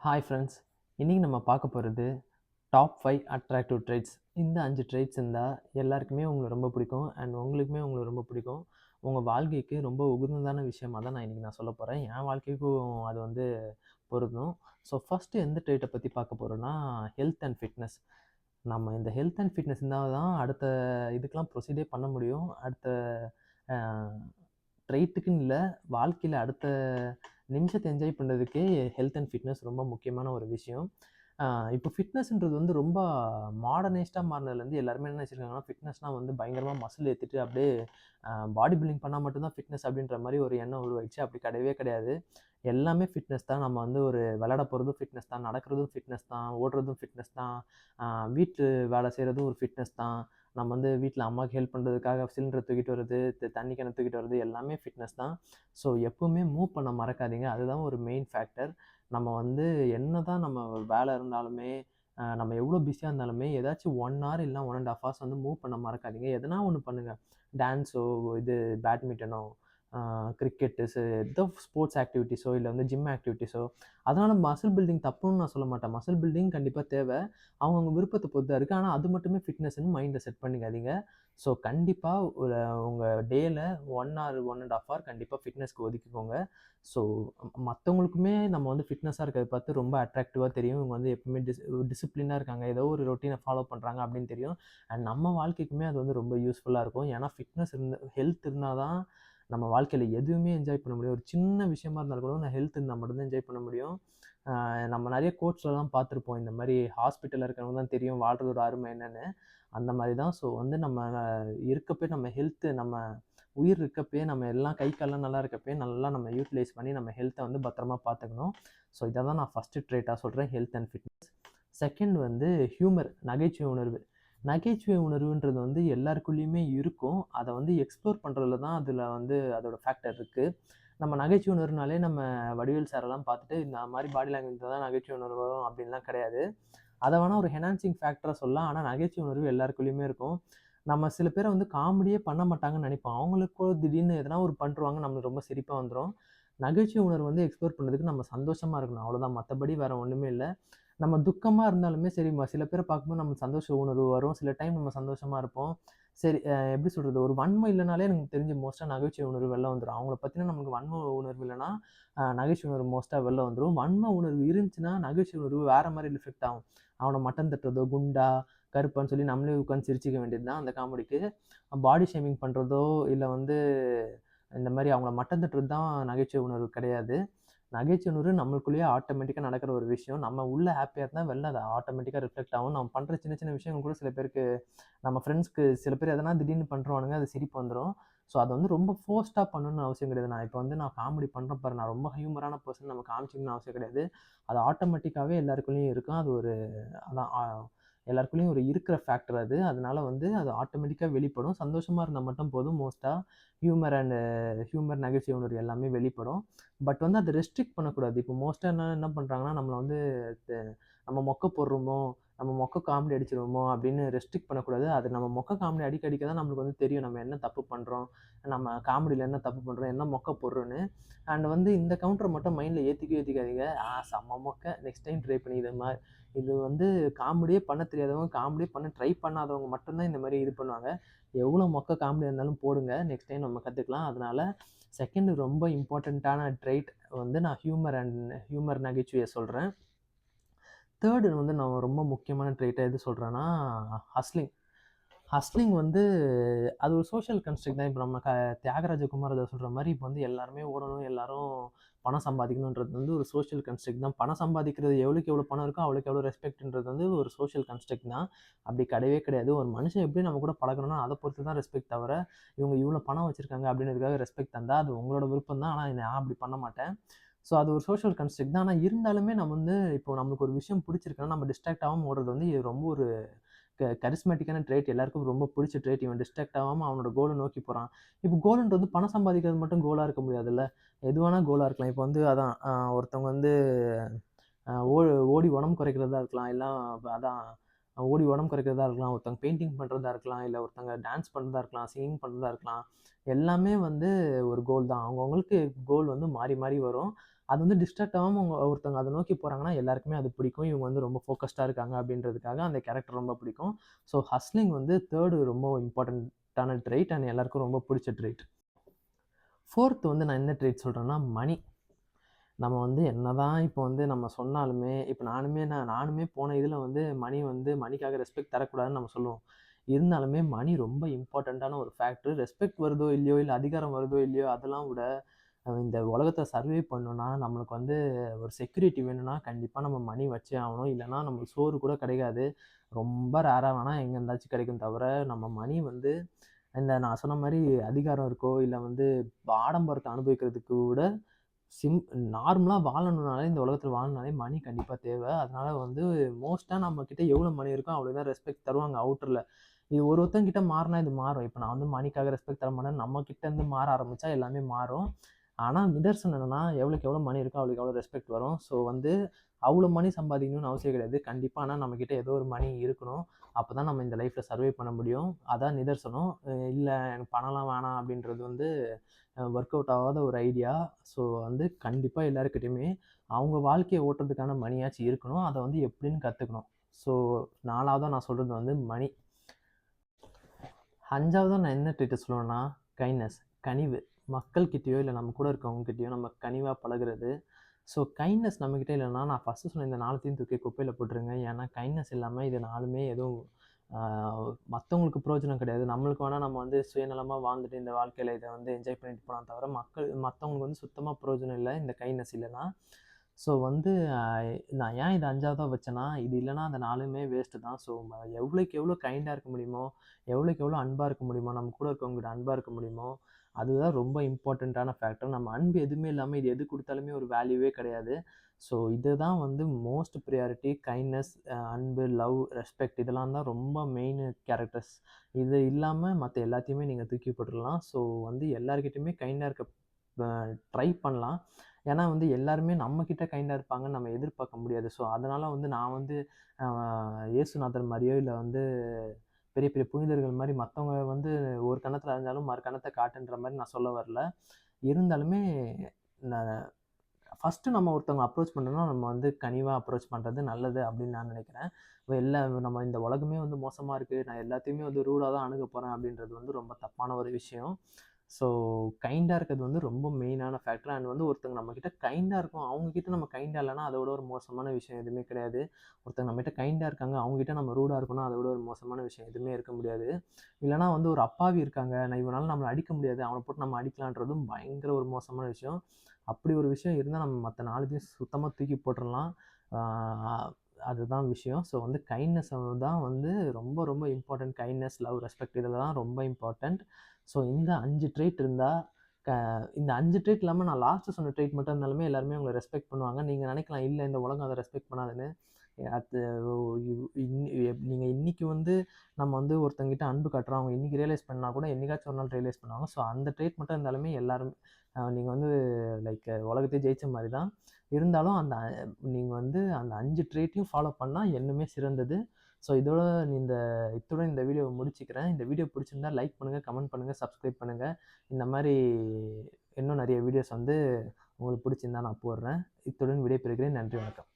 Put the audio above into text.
Hi friends, இன்றைக்கி நம்ம பார்க்க போகிறது டாப் 5 அட்ராக்டிவ் ட்ரைட்ஸ். இந்த 5 ட்ரைட்ஸ் இருந்தால் எல்லாருக்குமே உங்களை ரொம்ப பிடிக்கும் அண்ட் உங்களுக்குமே உங்களை ரொம்ப பிடிக்கும். உங்கள் வாழ்க்கைக்கு ரொம்ப உகந்ததான விஷயமாக தான் நான் சொல்ல போகிறேன். என் வாழ்க்கைக்கும் அது பொருந்தும். ஸோ ஃபஸ்ட்டு எந்த ட்ரைட்டை பற்றி பார்க்க போகிறோன்னா ஹெல்த் அண்ட் ஃபிட்னஸ். நம்ம இந்த ஹெல்த் அண்ட் ஃபிட்னஸ் இருந்தால் தான் அடுத்த இதுக்கெலாம் ப்ரொசீடே பண்ண முடியும். அடுத்த ட்ரைட்டுக்குன்னு இல்லை, வாழ்க்கையில் அடுத்த நிமிஷத்தை என்ஜாய் பண்ணுறதுக்கே ஹெல்த் அண்ட் ஃபிட்னஸ் ரொம்ப முக்கியமான ஒரு விஷயம். இப்போ ஃபிட்னஸ்ன்றது ரொம்ப மாடர்னைஸ்டாக மாறினதுலேருந்து எல்லாருமே என்ன நினச்சிருக்காங்கன்னா, ஃபிட்னஸ்னால் பயங்கரமாக மசில் ஏற்றிட்டு அப்படியே பாடி பில்டிங் பண்ணால் மட்டும்தான் ஃபிட்னஸ் அப்படின்ற மாதிரி ஒரு எண்ணம் உருவாயிடுச்சு. அப்படி கிடையவே கிடையாது. எல்லாமே ஃபிட்னஸ் தான். நம்ம ஒரு விளையாட போகிறதும் ஃபிட்னஸ் தான், நடக்கிறதும் ஃபிட்னஸ் தான், ஓடுறதும் ஃபிட்னஸ் தான், வீட்டு வேலை செய்கிறதும் ஒரு ஃபிட்னஸ் தான். நம்ம வீட்டில் அம்மாவுக்கு ஹெல்ப் பண்ணுறதுக்காக சிலிண்டரை தூக்கிட்டு வர்றது, தண்ணி கேனை தூக்கிட்டு வர்றது எல்லாமே ஃபிட்னஸ் தான். ஸோ எப்பவுமே மூவ் பண்ண மறக்காதீங்க. அதுதான் ஒரு மெயின் ஃபேக்டர். நம்ம என்ன தான் நம்ம வேலை இருந்தாலுமே, நம்ம எவ்வளோ பிஸியாக இருந்தாலுமே ஏதாச்சும் 1 ஹவர் இல்லைனா 1 1/2 ஹவர்ஸ் மூவ் பண்ண மறக்காதீங்க. எதனா ஒன்று பண்ணுங்கள். டான்ஸோ, பேட்மிண்டனோ, கிரிக்கெட்டு, ஏதோ ஸ்போர்ட்ஸ் ஆக்டிவிட்டீஸோ இல்லை ஜிம் ஆக்டிவிட்டீஸோ. அதனால் மசில் பில்டிங் தப்புன்னு நான் சொல்ல மாட்டேன். மசில் பில்டிங் கண்டிப்பாக தேவை. அவங்கவுங்க விருப்பத்தை பொறுத்து தான் இருக்குது. ஆனால் அது மட்டுமே ஃபிட்னஸ்ன்னு மைண்டில் செட் பண்ணிக்காதீங்க. ஸோ கண்டிப்பாக உங்கள் டேயில் 1 ஹவர் 1 1/2 ஹவர் கண்டிப்பாக ஃபிட்னஸ்க்கு ஒதுக்கிக்கோங்க. ஸோ மற்றவங்களுக்குமே நம்ம ஃபிட்னஸாக இருக்கிறத பார்த்து ரொம்ப அட்ராக்டிவாக தெரியும். இவங்க எப்பவுமே டிசிப்ளினாக இருக்காங்க, ஏதோ ஒரு ரொட்டீனை ஃபாலோ பண்ணுறாங்க அப்படின்னு தெரியும். அண்ட் நம்ம வாழ்க்கைக்குமே அது ரொம்ப யூஸ்ஃபுல்லாக இருக்கும். ஏன்னா ஃபிட்னஸ் ஹெல்த் இருந்தால் தான் நம்ம வாழ்க்கையில் எதுவுமே என்ஜாய் பண்ண முடியும். ஒரு சின்ன விஷயமா இருந்தாலும் கூட நான் ஹெல்த் இருந்தால் மட்டும்தான் என்ஜாய் பண்ண முடியும். நம்ம நிறைய கோட்ஸ்லலாம் பார்த்துருப்போம். இந்த மாதிரி ஹாஸ்பிட்டலில் இருக்கிறவங்க தான் தெரியும் வாழ்கிறதோட அருமை என்னென்னு. அந்த மாதிரி தான். ஸோ நம்ம இருக்கப்பே நம்ம ஹெல்த்து, நம்ம உயிர் இருக்கப்பயே நம்ம எல்லாம் கை கால்லாம் நல்லா இருக்கப்பயே நல்லா நம்ம யூட்டிலைஸ் பண்ணி நம்ம ஹெல்த்தை பத்திரமா பார்த்துக்கணும். ஸோ இதை தான் நான் ஃபஸ்ட்டு ட்ரேட்டாக சொல்கிறேன், health and fitness. Second humour, நகைச்சுவை உணர்வு. நகைச்சுவை உணர்வுன்றது எல்லாருக்குள்ளேயுமே இருக்கும். அதை எக்ஸ்ப்ளோர் பண்ணுறதுல தான் அதில் அதோட ஃபேக்டர் இருக்குது. நம்ம நகைச்சுவை உணர்வுனாலே நம்ம வடிவேல் சாரெல்லாம் பார்த்துட்டு இந்த மாதிரி பாடி லாங்குவேஜ் தான் நகைச்சுவை உணர்வு வரும் அப்படின்லாம் கிடையாது. அதை வேணால் ஒரு ஹெனான்சிங் ஃபேக்டராக சொல்லலாம். ஆனால் நகைச்சுவை உணர்வு எல்லாருக்குள்ளேயுமே இருக்கும். நம்ம சில பேரை காமெடியே பண்ண மாட்டாங்கன்னு நினைப்போம். அவங்களுக்கோ திடீர்னு எதனா ஒரு பண்ணுருவாங்க, நம்மளுக்கு ரொம்ப சிரிப்பாக வந்துடும். நகைச்சுவை உணர்வு எக்ஸ்ப்ளோர் பண்ணுறதுக்கு நம்ம சந்தோஷமாக இருக்கணும், அவ்வளோதான். மற்றபடி வேறு ஒன்றுமே இல்லை. நம்ம துக்கமாக இருந்தாலுமே சரி, சில பேரை பார்க்கும்போது நம்ம சந்தோஷ உணர்வு வரும். சில டைம் நம்ம சந்தோஷமாக இருப்போம். சரி, எப்படி சொல்கிறது, ஒரு வன்மை இல்லைனாலே எனக்கு தெரிஞ்சு மோஸ்ட்டாக நகைச்சுவை உணர்வு வெளில வந்துடும். அவங்கள பற்றின நமக்கு வன்மை உணர்வு இல்லைன்னா நகைச்சுவை உணர்வு மோஸ்ட்டாக வெளில வந்துடும். வன்மை உணர்வு இருந்துச்சுன்னா நகைச்சுவை உணர்வு வேறு மாதிரி ரிஃப்ளெக்ட் ஆகும். அவனை மட்டன் தட்டுறதோ, குண்டா கருப்பான்னு சொல்லி நம்மளே உட்காந்து சிரிச்சிக்க வேண்டியது தான் அந்த காமெடிக்கு. பாடி ஷேமிங் பண்ணுறதோ இல்லை இந்த மாதிரி அவங்கள மட்டம் தட்டுறது தான் நகைச்சுவை உணர்வு கிடையாது. நகைச்சுவை உணர்வு நம்மளுக்குள்ளேயே ஆட்டோமேட்டிக்காக நடக்கிற ஒரு விஷயம். நம்ம உள்ள ஹாப்பியாக இருந்தால் வெளில அது ஆட்டோமேட்டிக்காக ரிஃப்ளெக்ட் ஆகும். நம்ம பண்ணுற சின்ன சின்ன விஷயங்கள் கூட சில பேருக்கு, நம்ம ஃப்ரெண்ட்ஸ்க்கு சில பேர் எதனா திடீர்னு பண்ணுறவானுங்க, அது சிரிப்பு வந்துடும். ஸோ அதை ரொம்ப ஃபோர்ஸ்டாக பண்ணணும்னு அவசியம் கிடையாது. நான் இப்போ நான் காமெடி பண்ணுறேன் பாரு, நான் ரொம்ப ஹியூமரான பர்சன் நம்ம காமிச்சிக்கணும்னு அவசியம் கிடையாது. அது ஆட்டோமேட்டிக்காகவே எல்லாருக்குள்ளேயும் இருக்கும். அது அதான் எல்லாருக்குள்ளேயும் இருக்கிற ஃபேக்டர் அது. அதனால அது ஆட்டோமேட்டிக்காக வெளிப்படும். சந்தோஷமாக இருந்தால் மட்டும் போதும். மோஸ்ட்டாக ஹியூமர் நகைச்சுவை உணர்வு எல்லாமே வெளிப்படும். பட் அதை ரெஸ்ட்ரிக்ட் பண்ணக்கூடாது. இப்போ மோஸ்ட்டாக என்ன பண்ணுறாங்கன்னா, நம்மளை நம்ம மொக்க போடுறோமோ, நம்ம மொக்க காமெடி அடிச்சிருவோமோ அப்படின்னு ரெஸ்ட்ரிக்ட் பண்ணக்கூடாது. அது நம்ம மொக்க காமெடி அடிக்க அடிக்க தான் நம்மளுக்கு தெரியும் நம்ம என்ன தப்பு பண்ணுறோம், நம்ம காமெடியில் என்ன தப்பு பண்ணுறோம், என்ன மொக்க போடுறோன்னு. அண்ட் இந்த கவுண்டரை மட்டும் மைண்டில் ஏற்றிக்காதீங்க. செம்ம மொக்க, நெக்ஸ்ட் டைம் ட்ரை பண்ணி இது காமெடியே பண்ண தெரியாதவங்க, காமெடியே பண்ண ட்ரை பண்ணாதவங்க மட்டும்தான் இந்த மாதிரி இது பண்ணுவாங்க. எவ்வளோ மொக்க காமெடியாக இருந்தாலும் போடுங்க, நெக்ஸ்ட் டைம் நம்ம கற்றுக்கலாம். அதனால் செகண்ட் ரொம்ப இம்பார்ட்டண்ட்டான ட்ரைட் நான் ஹியூமர் நகைச்சுவையை சொல்கிறேன். தேர்டு நான் ரொம்ப முக்கியமான ட்ரைட்டாக எது சொல்கிறேன்னா ஹஸ்லிங். ஹஸ்லிங் அது ஒரு சோஷியல் கன்ஸ்ட்ரக்ட் தான். இப்போ நம்ம தியாகராஜ குமாரதை சொல்கிற மாதிரி இப்போ எல்லாருமே ஓடணும், எல்லாரும் பணம் சம்பாதிக்கணுன்றது ஒரு சோஷியல் கன்ஸ்ட்ரக்ட் தான். பணம் சம்பாதிக்கிறது எவ்வளோக்கு எவ்வளோ பணம் இருக்கோ அவ்வளோக்கு எவ்வளோ ரெஸ்பெக்ட்ன்றது ஒரு சோஷியல் கன்ஸ்ட்ரக்ட் தான். அப்படி கிடையவே கிடையாது. ஒரு மனுஷன் எப்படி நம்ம கூட பழகணும்னா அதை பொறுத்து தான் ரெஸ்பெக்ட். தவிர இவங்க இவ்வளோ பணம் வச்சுருக்காங்க அப்படின்றதுக்காக ரெஸ்பெக்ட் தந்தால் அது உங்களோட விருப்பம் தான். ஆனால் நான் அப்படி பண்ண மாட்டேன். ஸோ அது ஒரு சோஷியல் கன்ஸ்ட்ரக்ட் தான். ஆனால் இருந்தாலுமே நம்ம இப்போ நம்மளுக்கு ஒரு விஷயம் பிடிச்சிருக்குன்னா நம்ம டிஸ்ட்ராக்ட் ஆகாமல் ஓடுறது இது ரொம்ப ஒரு கரிஸ்மேட்டிக்கான ட்ரேட். எல்லாருக்கும் ரொம்ப பிடிச்ச ட்ரேட். இவன் டிஸ்ட்ராக்ட் ஆகாமல் அவனோட கோலை நோக்கி போகிறான். இப்போ கோலுன்றது பணம் சம்பாதிக்கிறது மட்டும் கோலாக இருக்க முடியாதுல்ல, எதுவானா கோலாக இருக்கலாம். இப்போ அதான் ஒருத்தவங்க ஓடி உடம்பு குறைக்கிறதா இருக்கலாம், இல்லை அதான் ஓடி உடம்பு குறைக்கிறதா இருக்கலாம், ஒருத்தவங்க பெயிண்டிங் பண்ணுறதா இருக்கலாம், இல்லை ஒருத்தவங்க டான்ஸ் பண்ணுறதா இருக்கலாம், சிங்கிங் பண்ணுறதா இருக்கலாம். எல்லாமே ஒரு கோல் தான். அவங்கவுங்களுக்கு கோல் மாறி மாறி வரும். அது வந்து டிஸ்ட்ராக்ட் ஆகாம ஒருத்தவங்க அத நோக்கி போறாங்கன்னா, எல்லாருக்குமே அது பிடிக்கும். இவங்க வந்து ரொம்ப ஃபோக்கஸ்டா இருக்காங்க அப்படின்றதுக்காக அந்த கேரக்டர் ரொம்ப பிடிக்கும். ஸோ ஹஸ்லிங் வந்து 3 ரொம்ப இம்பார்ட்டன்ட்டான ட்ரெய்ட் அண்ட் எல்லாருக்கும் ரொம்ப பிடிச்ச ட்ரெய்ட். 4த் வந்து நான் என்ன ட்ரெய்ட் சொல்றேன்னா, மணி. நம்ம வந்து என்னதான் இப்போ வந்து நம்ம சொன்னாலுமே, இப்ப நானுமே போன இதுல வந்து மணிக்காக ரெஸ்பெக்ட் தரக்கூடாதுன்னு நம்ம சொல்லுவோம். இருந்தாலுமே மணி ரொம்ப இம்பார்ட்டன்ட்டான ஒரு ஃபேக்டர். ரெஸ்பெக்ட் வருதோ இல்லையோ, இல்ல அதிகாரம் வருதோ இல்லையோ, அதெல்லாம் விட இந்த உலகத்த சர்வே பண்ணணும்னா, நம்மளுக்கு வந்து ஒரு செக்யூரிட்டி வேணும்னா, கண்டிப்பா நம்ம மணி வச்சே ஆகணும். இல்லன்னா நம்மளுக்கு சோறு கூட கிடைக்காது. ரொம்ப ரேரா வேணா எங்க இருந்தாச்சும் கிடைக்கும் தவிர, நம்ம மணி வந்து இந்த நான் சொன்ன மாரி அதிகாரம் இருக்கோ, இல்ல வந்து ஆடம்பரத்த அனுபவிக்கிறதுக்கு விட சிம் நார்மலா வாழணும்னாலே இந்த உலகத்துல வாழணும்னாலே மணி கண்டிப்பா தேவை. அதனால வந்து மோஸ்ட்டா நம்ம கிட்ட எவ்வளோ மணி இருக்கோ அவ்வளோ தான் ரெஸ்பெக்ட் தருவாங்க அவுட்டர்ல. இது ஒருத்தங்க கிட்ட மாறுனா இது மாறும். இப்ப நான் வந்து மணிக்காக ரெஸ்பெக்ட் தர மாட்டேன். நம்ம கிட்ட இருந்து மாற ஆரம்பிச்சா எல்லாமே மாறும். ஆனா நிதர்சனம் என்னன்னா, எவ்வளோக்கு எவ்வளோ மணி இருக்கோ அவ்வளோக்கு எவ்வளோ ரெஸ்பெக்ட் வரும். ஸோ வந்து அவ்வளோ மணி சம்பாதிக்கணும்னு அவசியம் கிடையாது. கண்டிப்பா ஆனா நம்மகிட்ட ஏதோ ஒரு மணி இருக்கணும். அப்பதான் நம்ம இந்த லைஃப்ல சர்வே பண்ண முடியும். அதான் நிதர்சனம். இல்ல எனக்கு பணம்லாம் வேணாம் அப்படின்றது வந்து ஒர்க் அவுட் ஆகாத ஒரு ஐடியா. ஸோ வந்து கண்டிப்பா எல்லாருக்கிட்டயுமே அவங்க வாழ்க்கைய ஓட்டுறதுக்கான மணியாச்சும் இருக்கணும். அத வந்து எப்படின்னு கத்துக்கணும். ஸோ 4வதா நான் சொல்றது வந்து மணி. 5வதா நான் என்ன ட்ரீட்ட சொல்லுவேன்னா, கைண்ட்னஸ். கனிவு. மக்கள்கிட்டயோ, இல்ல நம்ம கூட இருக்கவங்ககிட்டயோ நம்ம கனிவா பழகுறது. ஸோ கைண்ட்னஸ் நம்மகிட்ட இல்லன்னா, நான் ஃபர்ஸ்ட்டு சொன்ன இந்த 4த்தையும் தூக்கி குப்பையில போட்டுருங்க. ஏன்னா கைண்ட்னஸ் இல்லாம இது 4மே எதுவும் ஆ மத்தவங்களுக்கு பிரயோஜனம் கிடையாது. நம்மளுக்கு வேணா நம்ம வந்து சுயநலமா வாழ்ந்துட்டு இந்த வாழ்க்கையில இத வந்து என்ஜாய் பண்ணிட்டு போலாம் தவிர, மத்தவங்களுக்கு வந்து சுத்தமா பிரயோஜனம் இல்ல, இந்த கைண்ட்னஸ் இல்லன்னா. ஸோ வந்து அ நான் ஏன் இத 5வதா வச்சேன்னா, இது இல்லன்னா அந்த 4மே வேஸ்ட்டு தான். ஸோ எவ்வளோக்கு எவ்வளோ கைண்டா இருக்க முடியுமோ, எவ்வளோக்கு எவ்வளோ அன்பா இருக்க முடியுமோ, நம்ம கூட இருக்கவங்ககிட்ட அன்பா இருக்க முடியுமோ, அதுதான் ரொம்ப இம்பார்ட்டன்ட்டான ஃபேக்டர். நம்ம அன்பு எதுவுமே இல்லாம இது எது குடுத்தாலுமே ஒரு வேல்யூவே கிடையாது. ஸோ இதுதான் வந்து மோஸ்ட் பிரையாரிட்டி. கைண்ட்னஸ், அன்பு, லவ், ரெஸ்பெக்ட் இதெல்லாம் தான் ரொம்ப மெயின் கேரக்டர்ஸ். இது இல்லாம மத்த எல்லாத்தையுமே நீங்க தூக்கி போட்டுறலாம். ஸோ வந்து எல்லார்கிட்டயுமே கைண்டா இருக்க அ ட்ரை பண்ணலாம். ஏன்னா வந்து எல்லாருமே நம்மகிட்ட கைண்டா இருப்பாங்கன்னு நம்ம எதிர்பார்க்க முடியாது. ஸோ அதனால வந்து நான் வந்து அ இயேசுநாதர் மாரியோ, இல்ல வந்து பெரிய பெரிய புனிதர்கள் மாரி மத்தவங்க வந்து ஒரு கன்னத்துல அறைஞ்சாலும் மறு கன்னத்த காட்டுன்ற மாரி நான் சொல்ல வரல. இருந்தாலுமே நான் ஃபர்ஸ்ட்டு நம்ம ஒருத்தவங்கள அப்ரோச் பண்ணணும்னா, நம்ம வந்து கனிவா அப்ரோச் பண்றது நல்லது அப்படின்னு நான் நினைக்கிறேன். நம்ம இந்த உலகமே வந்து மோசமா இருக்கு. நான் எல்லாத்தையுமே வந்து ரூடா தான் அணுகப் போறேன் அப்படின்றது வந்து ரொம்ப தப்பான ஒரு விஷயம். ஸோ கைண்டா இருக்கிறது வந்து ரொம்ப மெயினான ஃபேக்டர். அண்ட் வந்து ஒருத்தங்க நம்மகிட்ட கைண்டா இருக்கோம். அவங்க கிட்ட நம்ம கைண்டா இல்லன்னா, அத விட ஒரு மோசமான விஷயம் எதுவுமே கிடையாது. ஒருத்தங்க நம்மகிட்ட கைண்டா இருக்காங்க. அவங்க கிட்ட நம்ம ரூடா இருக்கோம்னா, அத விட ஒரு மோசமான விஷயம் எதுவுமே இருக்க முடியாது. இல்லன்னா வந்து ஒரு அப்பாவி இருக்காங்க. இவனால நம்மள அடிக்க முடியாது. அவன போட்டு நம்ம அடிக்கலான்றதும் பயங்கர ஒரு மோசமான விஷயம். அப்படி ஒரு விஷயம் இருந்தா நம்ம மத்த 4த்தையும் சுத்தமா தூக்கி போட்டுறலாம். ஆ அதுதான் விஷயம். ஸோ வந்து கைண்ட்னஸ் தான் வந்து ரொம்ப ரொம்ப இம்பார்ட்டன்ட். கைண்ட்னஸ், லவ், ரெஸ்பெக்ட் இதெல்லாம் ரொம்ப இம்பார்ட்டன்ட். ஸோ இந்த 5 ட்ரெய்ட் இருந்தா, க இந்த 5 ட்ரெய்ட் இல்லாம நான் லாஸ்ட்டு சொன்ன ட்ரெய்ட் மட்டும் இருந்தாலுமே எல்லாருமே உங்கள ரெஸ்பெக்ட் பண்ணுவாங்க. நீங்க நினைக்கலாம், இல்ல இந்த உலகம் அத ரெஸ்பெக்ட் பண்ணாதுன்னு. அது ஒ இவ் இன் எப் நீங்க இன்னைக்கு வந்து நம்ம வந்து ஒருத்தவங்ககிட்ட அன்பு காட்டுறோம். அவங்க இன்னைக்கு ரியலைஸ் பண்ணா கூட என்னைக்காச்சும் ஒரு நாள் ரியலைஸ் பண்ணுவாங்க. ஸோ அந்த ட்ரெய்ட் மட்டும் இருந்தாலுமே எல்லாரும் நீங்க வந்து உலகத்தையே ஜெயிச்ச மாரி தான். இருந்தாலும் நீங்க வந்து அந்த 5 ட்ரெய்ட்டையும் ஃபாலோ பண்ணா இன்னுமே சிறந்தது. ஸோ இத்துடன் இந்த வீடியோவ முடிச்சுக்கிறேன். இந்த வீடியோ பிடிச்சிருந்தா லைக் பண்ணுங்க, கமெண்ட் பண்ணுங்க, சப்ஸ்கிரைப் பண்ணுங்க. இந்த மாரி இன்னும் நெறைய வீடியோஸ் வந்து உங்களுக்கு பிடிச்சிருந்தா நான் போடுறேன். இத்துடன் விடைபெறுகிறேன். நன்றி, வணக்கம்.